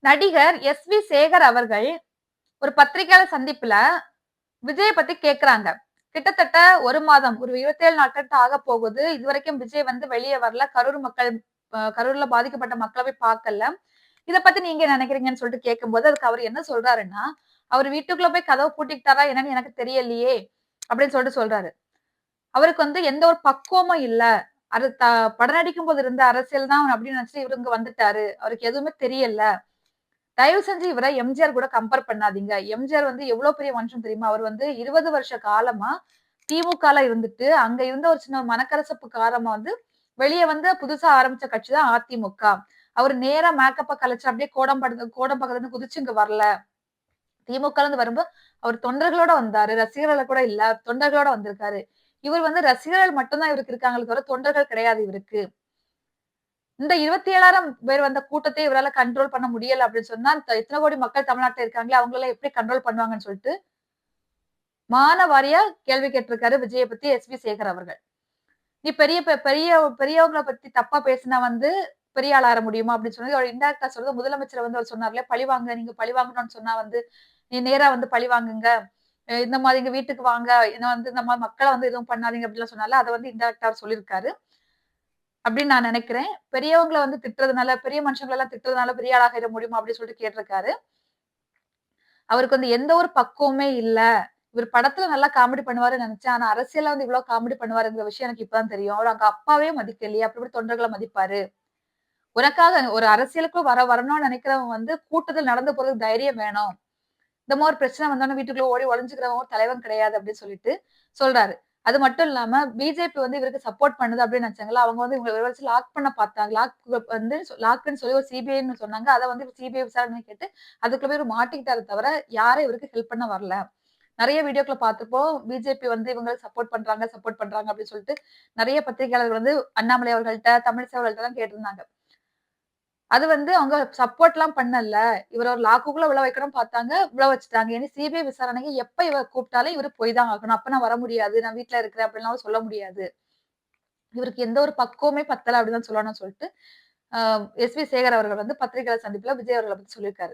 நடிகர் எஸ்.வி.சேகர் அவர்கள் ஒரு பத்திரிகையாளர் சந்திப்புல விஜய பத்தி கேக்குறாங்க. கிட்டத்தட்ட 1 மாதம், ஒரு 27 நாட்கள் ஆகப் போகுது. இதுவரைக்கும் விஜய் வந்து வெளிய வரல. கரூர் மக்கள் கரூர்ல பாதிக்கப்பட்ட மக்கள போய் பார்க்கல. இத பத்தி நீங்க என்ன நினைக்கிறீங்கன்னு சொல்லிட்டு கேட்கும்போது, அதுக்கு அவரு என்ன சொல்றாருன்னா, அவரு வீட்டுக்குள்ள போய் கதவ பூட்டிக்கிட்டாரா என்னன்னு எனக்கு தெரியலையே! அப்படின்னு சொல்லிட்டு சொல்றாரு. அவருக்கு வந்து எந்த ஒரு பக்குவமும் இல்ல. அது படம் நடிக்கும்போது இருந்த அரசியல் தான் அப்படின்னு நினைச்சு இவரு இங்க வந்துட்டாரு. அவருக்கு எதுவுமே தெரியல. தயவு செஞ்சு இவர எம்ஜிஆர் கூட கம்பேர் பண்ணாதீங்க. எம்ஜிஆர் வந்து எவ்வளவு பெரிய மனுஷன் தெரியுமா? அவர் வந்து 20 வருஷ காலமா திமுகல இருந்துட்டு, அங்க இருந்த ஒரு சின்ன மனக்கசப்பு காரணமா வந்து வெளிய வந்து புதுசா ஆரம்பிச்ச கட்சி தான் அதிமுக. அவரு நேரா மேக்கப்ப கலச்சு அப்படியே கோடம்பாக்கத்துல இருந்து குதிச்சு இங்க வரல. திமுகல இருந்து வரும்போது அவர் தொண்டர்களோட வந்தாரு. ரசிகர்கள கூட இல்ல. தொண்டர்களோட வந்திருக்காரு. இவர் வந்து ரசிகர்கள் மட்டும் தான் இவருக்கு இருக்காங்களே தவிர தொண்டர்கள் கிடையாது இவருக்கு. இந்த 27,000 பேர் வந்த கூட்டத்தை இவரால கண்ட்ரோல் பண்ண முடியல அப்படின்னு சொன்னா, இத்தன கோடி மக்கள் தமிழ்நாட்டுல இருக்காங்களே, அவங்களலாம் எப்படி கண்ட்ரோல் பண்ணுவாங்கன்னு சொல்லிட்டு, வாரியா கேள்வி கேட்டிருக்காரு விஜய பத்தி எஸ்.வி. சேகர் அவர்கள். "நீ பெரியவங்கள பத்தி தப்பா பேசினா வந்து பெரிய ஆள் ஆற முடியுமா?" அப்படின்னு சொன்னது அவர் இன்டைரக்ட்டா சொல்றது முதலமைச்சர் வந்து அவர் சொன்னார்ல, நீங்க பழி வாங்கணும்னு சொன்னா வந்து, நீ நேரா வந்து பழி வாங்குங்க. இந்த மாரி எங்க வீட்டுக்கு வாங்க. ஏன்னா வந்து இந்த மாரி மக்கள வந்து எதுவும் பண்ணாதீங்க அப்படிலாம் சொன்னார்ல, அத வந்து இன்டைரக்ட்டா அவர் சொல்லியிருக்காரு. அப்படின்னு நான் நினைக்கிறேன். பெரியவங்கள வந்து திட்டுறதுனால, பெரிய மனுஷங்கள எல்லாம் திட்டுறதுனால பெரிய ஆளாகிட முடியுமா? அப்படின்னு சொல்லிட்டு கேட்டிருக்காரு. அவருக்கு வந்து எந்த ஒரு பக்குவமே இல்ல. இவரு படத்துல நல்லா காமெடி பண்ணுவாருன்னு நெனச்சேன். ஆனா அரசியல்ல வந்து இவ்ளோ காமெடி பண்ணுவாருங்கிற விஷயம் எனக்கு இப்ப தான் தெரியும். அவரு அங்க அப்பாவே மதிக்கலையே! அப்புறம் எப்படி தொண்டர்கள மதிப்பாரு? உனக்காக ஒரு அரசியலுக்கு வரணும்னு நெனைக்கிறவன் வந்து கூட்டத்தில் நடந்து போறதுக்கு தைரியம் வேணும். இந்த மாரி ஒரு பிரச்சனை வந்தோனே வீட்டுக்குள்ள ஓடி ஒளிஞ்சுக்கிறவன் ஒரு தலைவன் கிடையாது அப்படின்னு சொல்லிட்டு சொல்றாரு. அது மட்டும் இல்லாம பிஜேபி வந்து இவருக்கு சப்போர்ட் பண்ணுது அப்படின்னு நெனச்சாங்கல்ல, அவங்க வந்து இவங்கள வச்சு லாக் பண்ண பார்த்தாங்க. வந்து லாக்ன்னு சொல்லி ஒரு சிபிஐன்னு சொன்னாங்க. அத வந்து சிபிஐ விசாரணை கேட்டு அதுக்குள்ள போய் இவரு மாட்டிக்கிட்டாரே தவிர, யாரும் இவருக்கு ஹெல்ப் பண்ண வரல. நெறைய வீடியோக்கள பார்த்திருப்போம். பிஜேபி வந்து இவங்களுக்கு சப்போர்ட் பண்றாங்க அப்படின்னு சொல்லிட்டு நெறைய பத்திரிகையாளர்கள் வந்து அண்ணாமலை அவர்கள்ட்ட, தமிழிசை அவர்கள்ட்டலாம் கேட்டிருந்தாங்க. அது வந்து அவங்க சப்போர்ட்லாம் பண்ணல. இவர ஒரு லாக்குக்குள்ள விழ வைக்கணும்னு பார்த்தாங்க. விழ வச்சுட்டாங்க. இனி சிபிஐ விசாரணைக்கு எப்ப கூப்பிட்டாலும் இவரு போய் தான் ஆகணும். அப்ப நான் வர முடியாது. நான் வீட்ல இருக்கிறேன் அப்படின்லாம் சொல்ல முடியாது. இவருக்கு எந்த ஒரு பக்குவமே பத்தல அப்படின்னு தான் சொல்லணும்னு சொல்லிட்டு, எஸ்.வி. சேகர் அவர்கள் வந்து பத்திரிகையாளர் சந்திப்புல விஜய் அவர்கள பத்தி சொல்லியிருக்காரு.